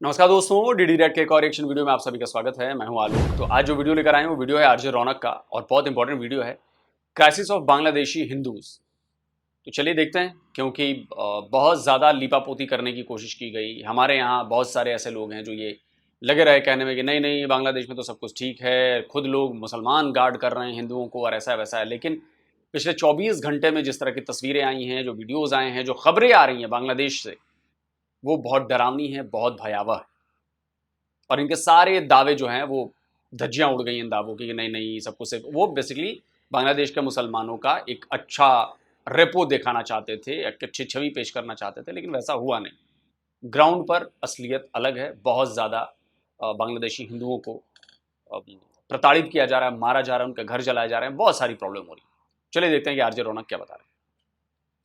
नमस्कार दोस्तों, DD red के एक और रिएक्शन वीडियो में आप सभी का स्वागत है। मैं हूं आलोक। तो आज जो वीडियो लेकर आए हैं वो वीडियो है आरजे रौनक का और बहुत इंपॉर्टेंट वीडियो है, क्राइसिस ऑफ बांग्लादेशी हिंदूज। तो चलिए देखते हैं, क्योंकि बहुत ज़्यादा लीपापोती करने की कोशिश की गई। हमारे यहाँ बहुत सारे ऐसे लोग हैं जो ये लगे रहे कहने में कि नहीं नहीं, बांग्लादेश में तो सब कुछ ठीक है, खुद लोग मुसलमान गार्ड कर रहे हैं हिंदुओं को और ऐसा है वैसा है। लेकिन पिछले 24 घंटे में जिस तरह की तस्वीरें आई हैं, जो वीडियोज़ आए हैं, जो खबरें आ रही हैं बांग्लादेश से, वो बहुत डरावनी है, बहुत भयावह है। और इनके सारे दावे जो हैं वो धज्जियां उड़ गई इन दावों की कि नहीं नहीं सब कुछ सिर्फ वो बेसिकली बांग्लादेश के मुसलमानों का एक अच्छा रेपो दिखाना चाहते थे, एक अच्छी छवि पेश करना चाहते थे, लेकिन वैसा हुआ नहीं। ग्राउंड पर असलियत अलग है। बहुत ज़्यादा बांग्लादेशी हिंदुओं को प्रताड़ित किया जा रहा है, मारा जा रहा है, उनके घर जलाए जा रहे हैं, बहुत सारी प्रॉब्लम हो रही है। चलिए देखते हैं कि आरजे रौनक क्या बता रहे हैं।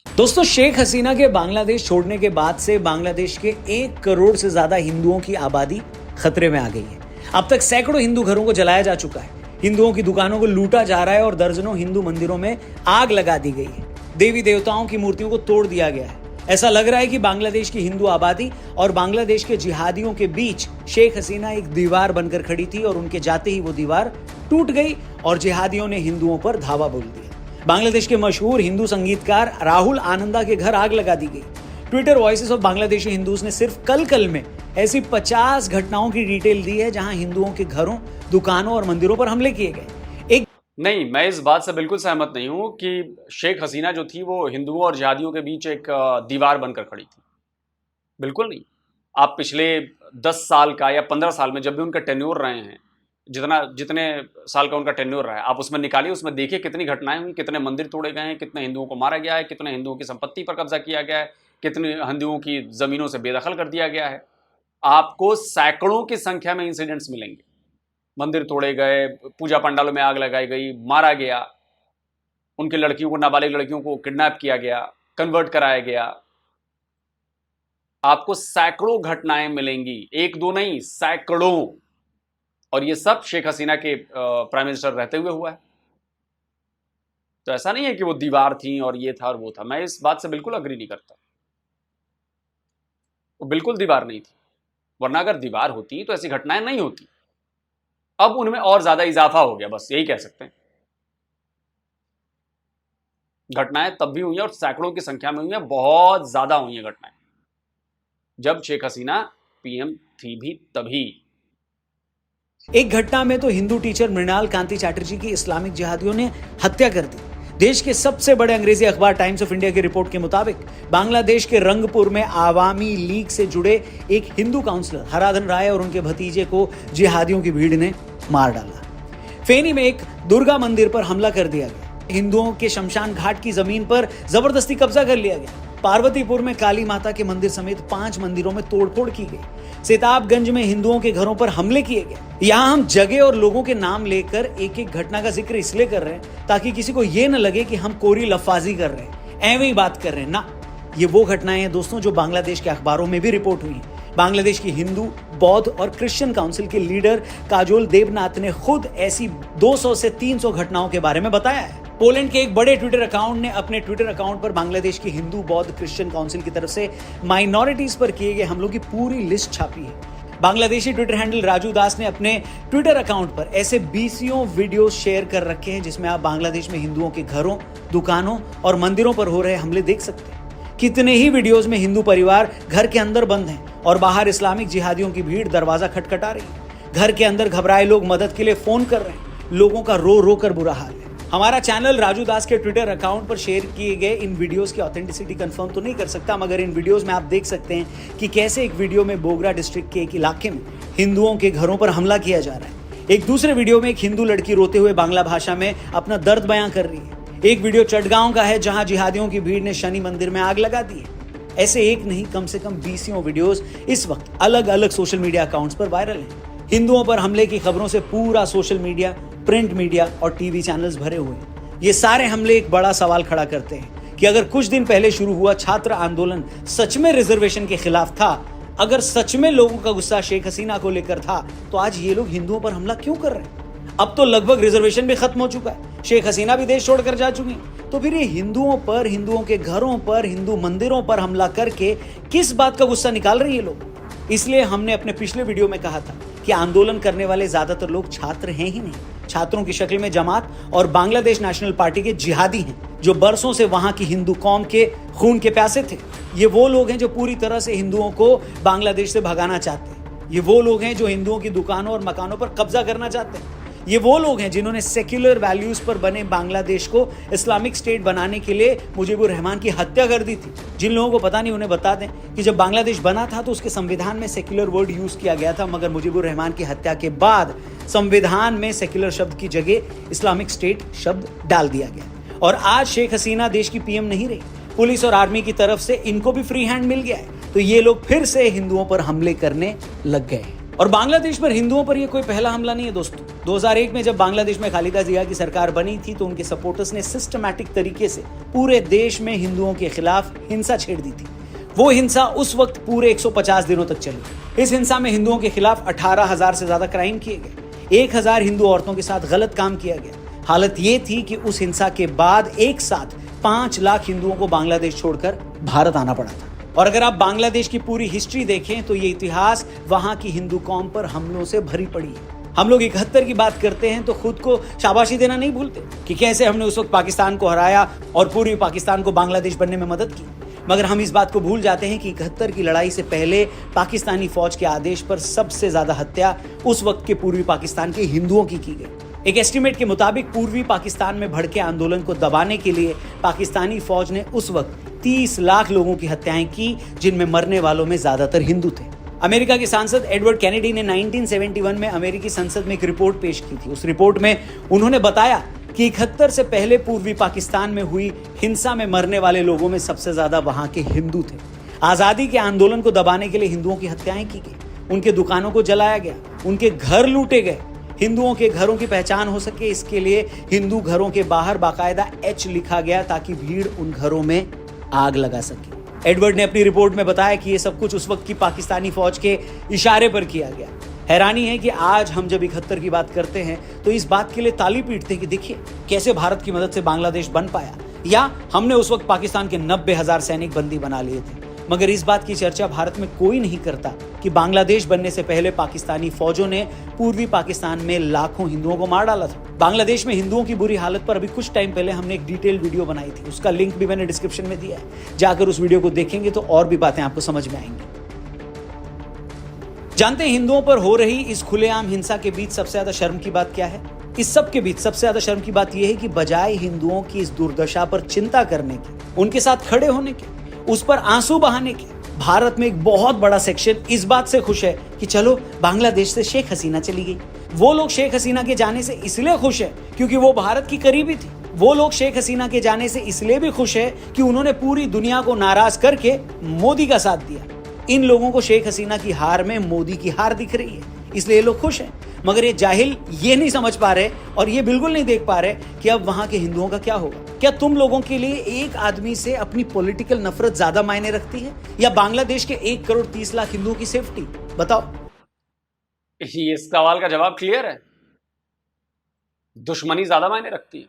दोस्तों, शेख हसीना के बांग्लादेश छोड़ने के बाद से बांग्लादेश के 1 करोड़ से ज्यादा हिंदुओं की आबादी खतरे में आ गई है। अब तक सैकड़ों हिंदू घरों को जलाया जा चुका है, हिंदुओं की दुकानों को लूटा जा रहा है और दर्जनों हिंदू मंदिरों में आग लगा दी गई है। देवी देवताओं की मूर्तियों को तोड़ दिया गया है। ऐसा लग रहा है कि बांग्लादेश की हिंदू आबादी और बांग्लादेश के जिहादियों के बीच शेख हसीना एक दीवार बनकर खड़ी थी और उनके जाते ही वो दीवार टूट गई और जिहादियों ने हिंदुओं पर धावा बोल दिया। बांग्लादेश के मशहूर हिंदू संगीतकार राहुल आनंदा के घर आग लगा दी गई। Twitter voices of Bangladeshi Hindus ने सिर्फ कल में ऐसी 50 घटनाओं की डिटेल दी है जहां हिंदुओं के घरों, दुकानों और मंदिरों पर हमले किए गए। नहीं, मैं इस बात से बिल्कुल सहमत नहीं हूं कि शेख हसीना जो थी वो हिंदुओं और जिहादियों के बीच एक दीवार बनकर खड़ी थी। बिल्कुल नहीं। आप पिछले 10 साल का या 15 साल में जब भी उनका टेन्योर रहे हैं, जितने साल का उनका टेन्योर रहा है, आप उसमें निकालिए, उसमें देखिए कितनी घटनाएं हुई, कितने मंदिर तोड़े गए हैं, कितने हिंदुओं को मारा गया है, कितने हिंदुओं की संपत्ति पर कब्जा किया गया है, कितने हिंदुओं की ज़मीनों से बेदखल कर दिया गया है। आपको सैकड़ों की संख्या में इंसिडेंट्स मिलेंगे। मंदिर तोड़े गए, पूजा पंडालों में आग लगाई गई, मारा गया, उनकी लड़कियों को, नाबालिग लड़कियों को किडनैप किया गया, कन्वर्ट कराया गया। आपको सैकड़ों घटनाएं मिलेंगी, एक दो नहीं, सैकड़ों। और ये सब शेख हसीना के प्राइम मिनिस्टर रहते हुए हुआ है। तो ऐसा नहीं है कि वो दीवार थी और ये था और वो था। मैं इस बात से बिल्कुल अग्री नहीं करता। वो बिल्कुल दीवार नहीं थी, वरना अगर दीवार होती तो ऐसी घटनाएं नहीं होती। अब उनमें और ज्यादा इजाफा हो गया, बस यही कह सकते हैं। घटनाएं तब भी हुई हैं और सैकड़ों की संख्या में हुई हैं, बहुत ज्यादा हुई हैं घटनाएं। जब शेख हसीना पीएम थी भी तभी। एक घटना में तो हिंदू टीचर मृणाल कांति चैटर्जी की इस्लामिक जिहादियों ने हत्या कर दी। देश के सबसे बड़े अंग्रेजी अखबार टाइम्स ऑफ इंडिया की रिपोर्ट के मुताबिक बांग्लादेश के रंगपुर में आवामी लीग से जुड़े एक हिंदू काउंसलर हराधन राय और उनके भतीजे को जिहादियों की भीड़ ने मार डाला। फेनी में एक दुर्गा मंदिर पर हमला कर दिया गया। हिंदुओं के शमशान घाट की जमीन पर जबरदस्ती कब्जा कर लिया गया। पार्वतीपुर में काली माता के मंदिर समेत 5 मंदिरों में तोड़फोड़ की गई। सिताबगंज में हिंदुओं के घरों पर हमले किए गए। यहाँ हम जगह और लोगों के नाम लेकर एक एक घटना का जिक्र इसलिए कर रहे हैं ताकि किसी को यह न लगे कि हम कोरी लफाजी कर रहे हैं, ऐਵੇਂ ही बात कर रहे हैं ना। ये वो घटनाएं हैं दोस्तों जो बांग्लादेश के अखबारों में भी रिपोर्ट हुई हैं। बांग्लादेश की हिंदू, बौद्ध और क्रिश्चियन काउंसिल के लीडर काजोल देवनाथ ने खुद ऐसी 200 से 300 घटनाओं के बारे में बताया है। पोलैंड के एक बड़े ट्विटर अकाउंट ने अपने ट्विटर अकाउंट पर बांग्लादेश की हिंदू, बौद्ध, क्रिश्चियन काउंसिल की तरफ से माइनॉरिटीज पर किए गए हमलों की पूरी लिस्ट छापी है। बांग्लादेशी ट्विटर हैंडल राजू दास ने अपने ट्विटर अकाउंट पर ऐसे 20 वीडियो शेयर कर रखे हैं जिसमें आप बांग्लादेश में हिंदुओं के घरों, दुकानों और मंदिरों पर हो रहे हमले देख सकते हैं। कितने ही वीडियोस में हिंदू परिवार घर के अंदर बंद हैं और बाहर इस्लामिक जिहादियों की भीड़ दरवाजा खटखटा रही है। घर के अंदर घबराए लोग मदद के लिए फोन कर रहे हैं। लोगों का रो रो कर बुरा हाल है। हमारा चैनल राजू दास के ट्विटर अकाउंट पर शेयर किए गए इन वीडियोस की ऑथेंटिसिटी कंफर्म तो नहीं कर सकता, मगर इन वीडियोस में आप देख सकते हैं कि कैसे एक वीडियो में बोगरा डिस्ट्रिक्ट के एक इलाके में हिंदुओं के घरों पर हमला किया जा रहा है। एक दूसरे वीडियो में एक हिंदू लड़की रोते हुए बांग्ला भाषा में अपना दर्द बयां कर रही है। एक वीडियो चटगांव का है जहां जिहादियों की भीड़ ने शनि मंदिर में आग लगा दी है। ऐसे एक नहीं, कम से कम 20 वीडियोस इस वक्त अलग अलग सोशल मीडिया अकाउंट्स पर वायरल हैं। हिंदुओं पर हमले की खबरों से पूरा सोशल मीडिया, प्रिंट मीडिया और टीवी चैनल्स भरे हुए हैं। ये सारे हमले एक बड़ा सवाल खड़ा करते हैं कि अगर कुछ दिन पहले शुरू हुआ छात्र आंदोलन सच में रिजर्वेशन के खिलाफ था, अगर सच में लोगों का गुस्सा शेख हसीना को लेकर था, तो आज ये लोग हिंदुओं पर हमला क्यों कर रहे हैं? अब तो लगभग रिजर्वेशन भी खत्म हो चुका है, शेख हसीना भी देश छोड़कर जा चुकी हैं। तो फिर ये हिंदुओं पर, हिंदुओं के घरों पर, हिंदू मंदिरों पर हमला करके किस बात का गुस्सा निकाल रही है लोग? इसलिए हमने अपने पिछले वीडियो में कहा था कि आंदोलन करने वाले ज्यादातर लोग छात्र हैं ही नहीं, छात्रों की शक्ल में जमात और बांग्लादेश नेशनल पार्टी के जिहादी हैं जो बरसों से वहां की हिंदू कौम के खून के प्यासे थे। ये वो लोग हैं जो पूरी तरह से हिंदुओं को बांग्लादेश से भगाना चाहते हैं। ये वो लोग हैं जो हिंदुओं की दुकानों और मकानों पर कब्जा करना चाहते हैं। ये वो लोग हैं जिन्होंने सेक्युलर वैल्यूज पर बने बांग्लादेश को इस्लामिक स्टेट बनाने के लिए मुजीबुर रहमान की हत्या कर दी थी। जिन लोगों को पता नहीं उन्हें बता दें कि जब बांग्लादेश बना था तो उसके संविधान में सेक्युलर वर्ड यूज किया गया था, मगर मुजीबुर रहमान की हत्या के बाद संविधान में सेक्युलर शब्द की जगह इस्लामिक स्टेट शब्द डाल दिया गया। और आज शेख हसीना देश की पीएम नहीं रही, पुलिस और आर्मी की तरफ से इनको भी फ्री हैंड मिल गया है, तो ये लोग फिर से हिंदुओं पर हमले करने लग गए हैं। और बांग्लादेश पर हिंदुओं पर यह कोई पहला हमला नहीं है दोस्तों। 2001 में जब बांग्लादेश में खालिदा जिया की सरकार बनी थी तो उनके सपोर्टर्स ने सिस्टमैटिक तरीके से पूरे देश में हिंदुओं के खिलाफ हिंसा छेड़ दी थी। वो हिंसा उस वक्त पूरे 150 दिनों तक चली। इस हिंसा में हिंदुओं के खिलाफ 18,000 से ज्यादा क्राइम किए गए, 1,000 हिंदू औरतों के साथ गलत काम किया गया। हालत ये थी कि उस हिंसा के बाद एक साथ 5 लाख हिंदुओं को बांग्लादेश छोड़कर भारत आना पड़ा था। और अगर आप बांग्लादेश की पूरी हिस्ट्री देखें तो ये इतिहास वहां की हिंदू कौम पर हमलों से भरी पड़ी है। हम लोग 71 की बात करते हैं तो खुद को शाबाशी देना नहीं भूलते कि कैसे हमने उस वक्त पाकिस्तान को हराया और पूर्वी पाकिस्तान को बांग्लादेश बनने में मदद की, मगर हम इस बात को भूल जाते हैं कि 71 की लड़ाई से पहले पाकिस्तानी फौज के आदेश पर सबसे ज्यादा हत्या उस वक्त के पूर्वी पाकिस्तान के हिंदुओं की गई। एक एस्टीमेट के मुताबिक पूर्वी पाकिस्तान में भड़के आंदोलन को दबाने के लिए पाकिस्तानी फौज ने उस वक्त 30 लाख लोगों की हत्याएं की, जिनमें मरने वालों में ज्यादातर हिंदू थे। अमेरिका के सांसद एडवर्ड कैनेडी ने 1971 में अमेरिकी संसद में एक रिपोर्ट पेश की थी। उस रिपोर्ट में उन्होंने बताया कि 71 से पहले पूर्वी पाकिस्तान में हुई हिंसा में मरने वाले लोगों में सबसे ज्यादा वहां के हिंदू थे। आजादी के आंदोलन को दबाने के लिए हिंदुओं की हत्याएं की गई, उनके दुकानों को जलाया गया, उनके घर लूटे गए। हिंदुओं के घरों की पहचान हो सके इसके लिए हिंदू घरों के बाहर बाकायदा H लिखा गया ताकि भीड़ उन घरों में आग लगा सके। एडवर्ड ने अपनी रिपोर्ट में बताया कि यह सब कुछ उस वक्त की पाकिस्तानी फौज के इशारे पर किया गया। हैरानी है कि आज हम जब 71 की बात करते हैं तो इस बात के लिए ताली पीटते हैं कि देखिए कैसे भारत की मदद से बांग्लादेश बन पाया, या हमने उस वक्त पाकिस्तान के 90,000 सैनिक बंदी बना लिए थे। मगर इस बात की चर्चा भारत में कोई नहीं करता कि बांग्लादेश बनने से पहले पाकिस्तानी फौजों ने पूर्वी पाकिस्तान में लाखों हिंदुओं को मार डाला था। बांग्लादेश में हिंदुओं की बुरी हालत पर अभी कुछ टाइम पहले हमने एक डिटेल्ड वीडियो बनाई थी, उसका लिंक भी मैंने डिस्क्रिप्शन में दिया है। जाकर उस वीडियो को देखेंगे तो और भी बातें आपको समझ में आएंगी। जानते हैं हिंदुओं पर हो रही इस खुलेआम हिंसा के बीच सबसे ज्यादा शर्म की बात क्या है? इस सब के बीच सबसे ज्यादा शर्म की बात यह है कि बजाय हिंदुओं की इस दुर्दशा पर चिंता करने की, उनके साथ खड़े होने के, उस पर आंसू बहाने के, भारत में एक बहुत बड़ा सेक्शन इस बात से खुश है कि चलो बांग्लादेश से शेख हसीना चली गई। वो लोग शेख हसीना के जाने से इसलिए खुश है क्योंकि वो भारत की करीबी थी। वो लोग शेख हसीना के जाने से इसलिए भी खुश है कि उन्होंने पूरी दुनिया को नाराज करके मोदी का साथ दिया। इन लोगों को शेख हसीना की हार में मोदी की हार दिख रही है, इसलिए ये लोग खुश हैं। मगर ये जाहिल ये नहीं समझ पा रहे और ये बिल्कुल नहीं देख पा रहे कि अब वहां के हिंदुओं का क्या होगा। क्या तुम लोगों के लिए एक आदमी से अपनी पॉलिटिकल नफरत ज्यादा मायने रखती है या बांग्लादेश के 1 करोड़ 30 लाख हिंदुओं की सेफ्टी? बताओ। ये इस सवाल का जवाब क्लियर है, दुश्मनी ज्यादा मायने रखती है।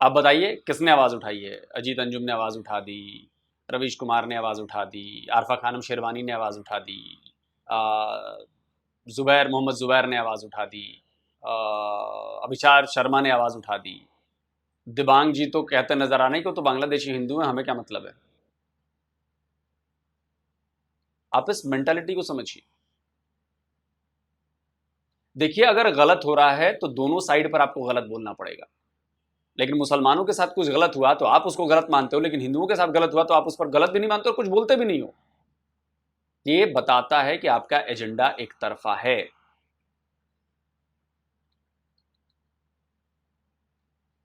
आप बताइए किसने आवाज उठाई है? अजीत अंजुम ने आवाज उठा दी, रवीश कुमार ने आवाज उठा दी, आरफा खानम शेरवानी ने आवाज उठा दी, मोहम्मद जुबैर ने आवाज उठा दी, अभिचार शर्मा ने आवाज उठा दी। दिबांग जी तो कहते नजर आने को तो बांग्लादेशी हिंदू हैं, हमें क्या मतलब है? आप इस मेंटालिटी को समझिए। देखिए, अगर गलत हो रहा है तो दोनों साइड पर आपको गलत बोलना पड़ेगा। लेकिन मुसलमानों के साथ कुछ गलत हुआ तो आप उसको गलत मानते हो, लेकिन हिंदुओं के साथ गलत हुआ तो आप उस पर गलत भी नहीं मानते और कुछ बोलते भी नहीं हो। ये बताता है कि आपका एजेंडा एक तरफा है।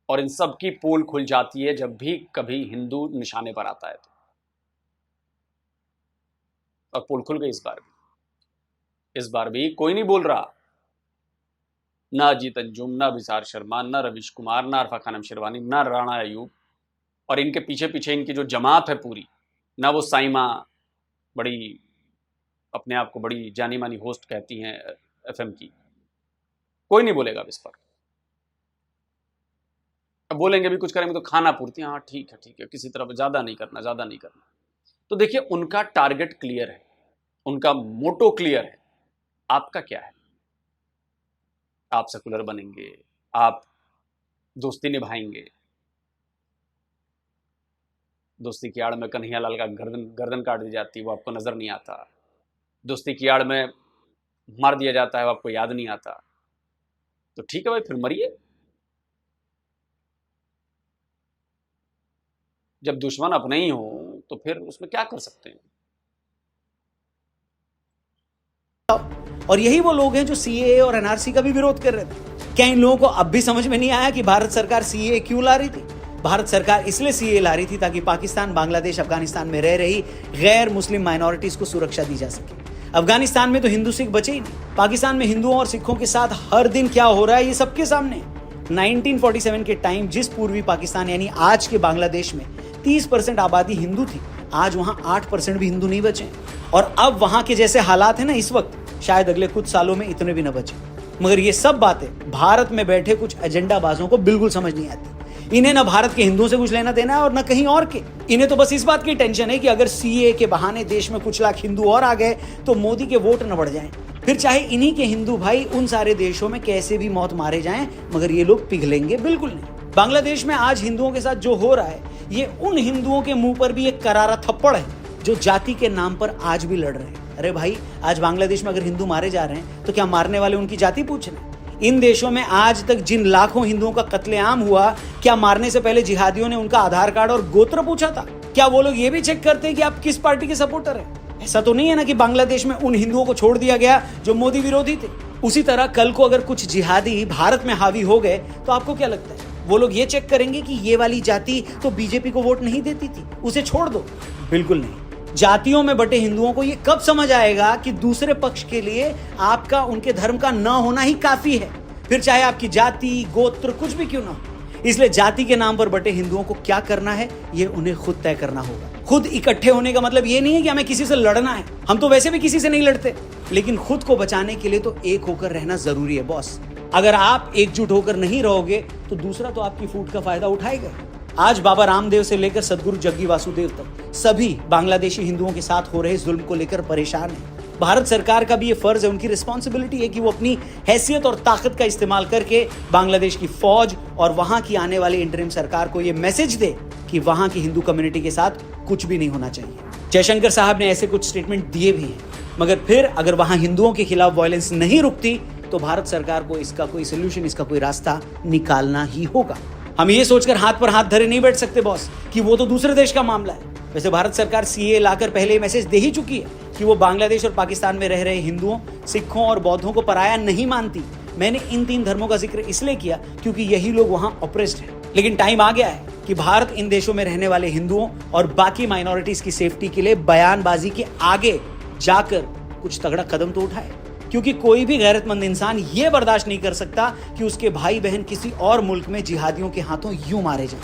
और इन सब की पोल खुल जाती है जब भी कभी हिंदू निशाने पर आता है तो। और पोल खुल गई इस बार भी कोई नहीं बोल रहा, ना अजीत अंजुम, ना अभिसार शर्मा, ना रवीश कुमार, ना अरफा खानम शेरवानी, ना राणा अयूब, और इनके पीछे पीछे इनकी जो जमात है पूरी, ना वो साइमा, बड़ी अपने आप को बड़ी जानी मानी होस्ट कहती हैं एफएम की, कोई नहीं बोलेगा इस पर। अब बोलेंगे भी कुछ करेंगे तो खाना पूर्ति, हाँ ठीक है किसी तरफ ज्यादा नहीं करना। तो देखिए उनका टारगेट क्लियर है, उनका मोटो क्लियर है। आपका क्या है? आप सेकुलर बनेंगे, आप दोस्ती निभाएंगे, दोस्ती की आड़ में कन्हैया लाल का गर्दन गर्दन काट दी जाती है, वो आपको नजर नहीं आता। दोस्ती की आड़ में मार दिया जाता है, वो आपको याद नहीं आता। तो ठीक है भाई, फिर मरिए। जब दुश्मन अपने ही हो तो फिर उसमें क्या कर सकते हैं। और यही वो लोग हैं जो सीएए और एनआरसी का भी विरोध कर रहे थे। क्या इन लोगों को अब भी समझ में नहीं आया कि भारत सरकार सीएए क्यों ला रही थी? भारत सरकार इसलिए सीएए ला रही थी ताकि पाकिस्तान, बांग्लादेश, अफगानिस्तान में रह रही गैर मुस्लिम माइनॉरिटीज को सुरक्षा दी जा सके। अफगानिस्तान में तो हिंदू सिख बचे ही नहीं। पाकिस्तान में हिंदुओं और सिखों के साथ हर दिन क्या हो रहा है ये सबके सामने है। 1947 के टाइम जिस पूर्वी पाकिस्तान यानी आज के बांग्लादेश में 30% आबादी हिंदू थी, आज वहां 8% भी हिंदू नहीं बचे। और अब वहां के जैसे हालात है ना इस वक्त, शायद अगले कुछ सालों में इतने भी न बचे। मगर ये सब बातें भारत में बैठे कुछ एजेंडाबाजों को बिल्कुल समझ नहीं आती। इन्हें ना भारत के हिंदुओं से कुछ लेना देना है और ना कहीं और के। इन्हें तो बस इस बात की टेंशन है कि अगर सीए के बहाने देश में कुछ लाख हिंदू और आ गए तो मोदी के वोट न बढ़ जाएं। फिर चाहे इन्हीं के हिंदू भाई उन सारे देशों में कैसे भी मौत मारे जाएं, मगर ये लोग पिघलेंगे बिल्कुल नहीं। बांग्लादेश में आज हिंदुओं के साथ जो हो रहा है, ये उन हिंदुओं के मुंह पर भी एक करारा थप्पड़ है जो जाति के नाम पर आज भी लड़ रहे हैं। अरे भाई, आज बांग्लादेश में अगर हिंदू मारे जा रहे हैं तो क्या मारने वाले उनकी जाति पूछ रहे हैं? इन देशों में आज तक जिन लाखों हिंदुओं का कत्लेआम हुआ, क्या मारने से पहले जिहादियों ने उनका आधार कार्ड और गोत्र पूछा था? क्या वो लोग ये भी चेक करते हैं कि आप किस पार्टी के सपोर्टर हैं? ऐसा तो नहीं है ना कि बांग्लादेश में उन हिंदुओं को छोड़ दिया गया जो मोदी विरोधी थे। उसी तरह कल को अगर कुछ जिहादी भारत में हावी हो गए तो आपको क्या लगता है वो लोग ये चेक करेंगे कि ये वाली जाति तो बीजेपी को वोट नहीं देती थी, उसे छोड़ दो? बिल्कुल नहीं। जातियों में बटे हिंदुओं को ये कब समझ आएगा कि दूसरे पक्ष के लिए आपका उनके धर्म का न होना ही काफी है, फिर चाहे आपकी जाति, गोत्र कुछ भी क्यों ना हो। इसलिए जाति के नाम पर बटे हिंदुओं को क्या करना है ये उन्हें खुद तय करना होगा। खुद इकट्ठे होने का मतलब ये नहीं है कि हमें किसी से लड़ना है, हम तो वैसे भी किसी से नहीं लड़ते, लेकिन खुद को बचाने के लिए तो एक होकर रहना जरूरी है बॉस। अगर आप एकजुट होकर नहीं रहोगे तो दूसरा तो आपकी फूट का फायदा उठाएगा। आज बाबा रामदेव से लेकर सदगुरु जग्गी वासुदेव तक सभी बांग्लादेशी हिंदुओं के साथ हो रहे जुल्म को लेकर परेशान हैं। भारत सरकार का भी ये फर्ज है, उनकी रिस्पॉन्सिबिलिटी है कि वो अपनी हैसियत और ताकत का इस्तेमाल करके बांग्लादेश की फौज और वहां की आने वाली इंटरिम सरकार को ये मैसेज दे कि वहां की हिंदू कम्युनिटी के साथ कुछ भी नहीं होना चाहिए। जयशंकर साहब ने ऐसे कुछ स्टेटमेंट दिए भी हैं, मगर फिर अगर वहां हिंदुओं के खिलाफ वायलेंस नहीं रुकती तो भारत सरकार को इसका कोई सोल्यूशन, इसका कोई रास्ता निकालना ही होगा। हम ये सोचकर हाथ पर हाथ धरे नहीं बैठ सकते बॉस कि वो तो दूसरे देश का मामला है। वैसे भारत सरकार सीए लाकर पहले ही मैसेज दे ही चुकी है कि वो बांग्लादेश और पाकिस्तान में रह रहे हिंदुओं, सिखों और बौद्धों को पराया नहीं मानती। मैंने इन 3 धर्मों का जिक्र इसलिए किया क्योंकि यही लोग वहां ऑप्रेस्ड हैं। लेकिन टाइम आ गया है कि भारत इन देशों में रहने वाले हिंदुओं और बाकी माइनॉरिटीज की सेफ्टी के लिए बयानबाजी के आगे जाकर कुछ तगड़ा कदम तो उठाए, क्योंकि कोई भी गैरतमंद इंसान ये बर्दाश्त नहीं कर सकता कि उसके भाई बहन किसी और मुल्क में जिहादियों के हाथों यूं मारे जाएं।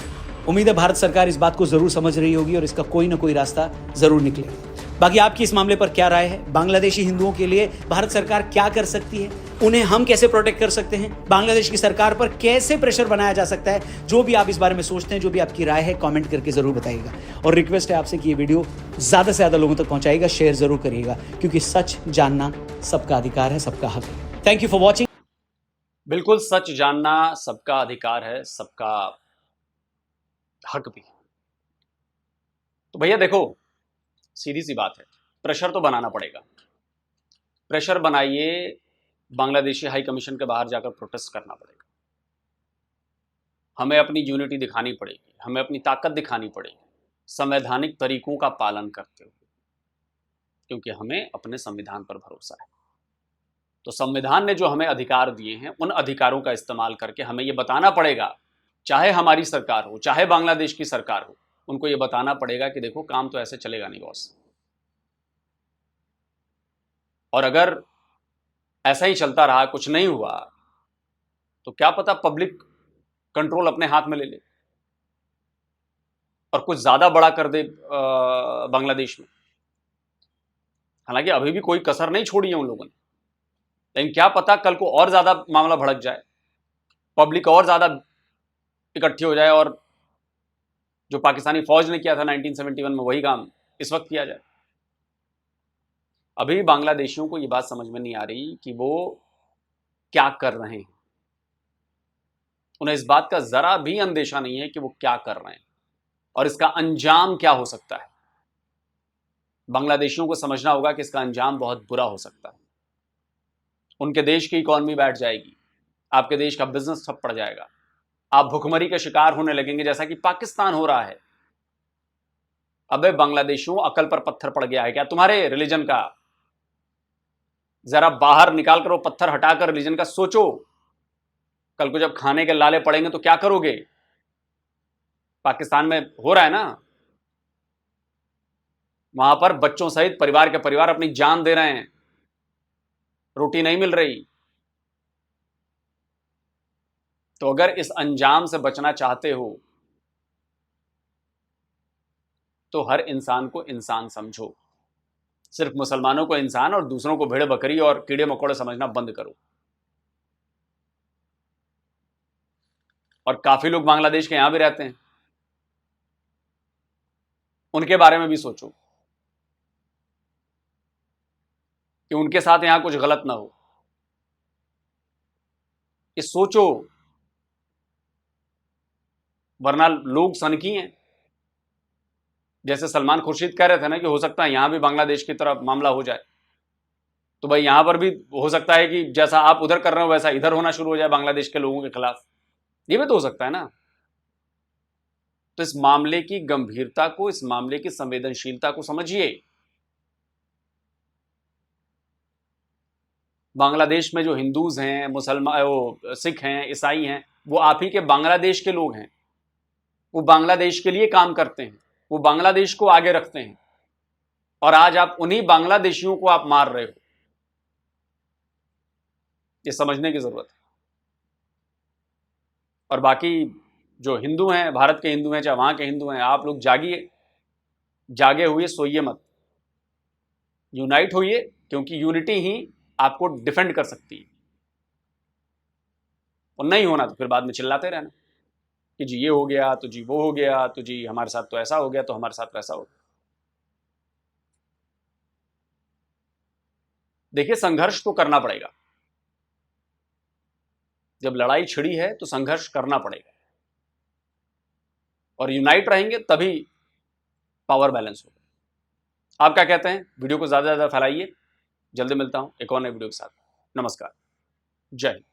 उम्मीद है भारत सरकार इस बात को जरूर समझ रही होगी और इसका कोई ना कोई रास्ता जरूर निकलेगा। बाकी आपकी इस मामले पर क्या राय है? बांग्लादेशी हिंदुओं के लिए भारत सरकार क्या कर सकती है? उन्हें हम कैसे प्रोटेक्ट कर सकते हैं? बांग्लादेश की सरकार पर कैसे प्रेशर बनाया जा सकता है? जो भी आप इस बारे में सोचते हैं, जो भी आपकी राय है, कमेंट करके जरूर बताइएगा। और रिक्वेस्ट है आपसे कि ये वीडियो ज्यादा से ज्यादा लोगों तक पहुंचाइएगा, शेयर जरूर करिएगा, क्योंकि सच जानना सबका अधिकार है, सबका हक है। Thank you for watching. बिल्कुल, सच जानना सबका अधिकार है, सबका हक भी। तो भैया देखो, सीधी सी बात है, प्रेशर तो बनाना पड़ेगा। प्रेशर बनाइए, बांग्लादेशी हाई कमीशन के बाहर जाकर प्रोटेस्ट करना पड़ेगा। हमें अपनी यूनिटी दिखानी पड़ेगी, हमें अपनी ताकत दिखानी पड़ेगी, संवैधानिक तरीकों का पालन करते हुए, क्योंकि हमें अपने संविधान पर भरोसा है। तो संविधान ने जो हमें अधिकार दिए हैं, उन अधिकारों का इस्तेमाल करके हमें ये बताना पड़ेगा, चाहे हमारी सरकार हो, चाहे बांग्लादेश की सरकार हो, उनको ये बताना पड़ेगा कि देखो काम तो ऐसे चलेगा नहीं बॉस। और अगर ऐसा ही चलता रहा, कुछ नहीं हुआ, तो क्या पता पब्लिक कंट्रोल अपने हाथ में ले ले और कुछ ज्यादा बड़ा कर दे बांग्लादेश में। हालांकि अभी भी कोई कसर नहीं छोड़ी है उन लोगों ने, लेकिन क्या पता कल को और ज्यादा मामला भड़क जाए, पब्लिक और ज्यादा इकट्ठी हो जाए और जो पाकिस्तानी फौज ने किया था 1971 में वही काम इस वक्त किया जाए। अभी बांग्लादेशियों को ये बात समझ में नहीं आ रही कि वो क्या कर रहे हैं। उन्हें इस बात का जरा भी अंदेशा नहीं है कि वो क्या कर रहे हैं और इसका अंजाम क्या हो सकता है। बांग्लादेशियों को समझना होगा कि इसका अंजाम बहुत बुरा हो सकता है। उनके देश की इकॉनमी बैठ जाएगी, आपके देश का बिजनेस ठप पड़ जाएगा, आप भुखमरी के शिकार होने लगेंगे जैसा कि पाकिस्तान हो रहा है। अबे बांग्लादेशियों, अकल पर पत्थर पड़ गया है क्या तुम्हारे रिलीजन का? जरा बाहर निकाल कर वो पत्थर हटाकर रिलीजन का सोचो। कल को जब खाने के लाले पड़ेंगे तो क्या करोगे? पाकिस्तान में हो रहा है ना, वहां पर बच्चों सहित परिवार के परिवार अपनी जान दे रहे हैं, रोटी नहीं मिल रही। तो अगर इस अंजाम से बचना चाहते हो तो हर इंसान को इंसान समझो। सिर्फ मुसलमानों को इंसान और दूसरों को भेड़ बकरी और कीड़े मकोड़े समझना बंद करो। और काफी लोग बांग्लादेश के यहां भी रहते हैं, उनके बारे में भी सोचो कि उनके साथ यहां कुछ गलत ना हो। ये सोचो, वरना लोग सनकी हैं। जैसे सलमान खुर्शीद कह रहे थे ना कि हो सकता है यहां भी बांग्लादेश की तरह मामला हो जाए, तो भाई यहां पर भी हो सकता है कि जैसा आप उधर कर रहे हो वैसा इधर होना शुरू हो जाए बांग्लादेश के लोगों के खिलाफ। ये भी तो हो सकता है ना। तो इस मामले की गंभीरता को, इस मामले की संवेदनशीलता को समझिए। बांग्लादेश में जो हिंदूज हैं, मुसलमान, वो सिख हैं, ईसाई हैं, वो आप ही के बांग्लादेश के लोग हैं। वो बांग्लादेश के लिए काम करते हैं, वो बांग्लादेश को आगे रखते हैं, और आज आप उन्हीं बांग्लादेशियों को आप मार रहे हो। ये समझने की जरूरत है। और बाकी जो हिंदू हैं, भारत के हिंदू हैं चाहे वहां के हिंदू हैं, आप लोग जागिए, जागे हुए सोइए मत, यूनाइट होइए, क्योंकि यूनिटी ही आपको डिफेंड कर सकती है। और नहीं होना तो फिर बाद में चिल्लाते रहना कि जी ये हो गया, तो जी वो हो गया, तो जी हमारे साथ तो ऐसा हो गया, तो हमारे साथ वैसा हो गया। देखिए, संघर्ष तो करना पड़ेगा। जब लड़ाई छिड़ी है तो संघर्ष करना पड़ेगा, और यूनाइट रहेंगे तभी पावर बैलेंस होगा। आप क्या कहते हैं? वीडियो को ज्यादा से ज्यादा फैलाइए। जल्दी मिलता हूं एक और नए वीडियो के साथ। नमस्कार, जय हिंद।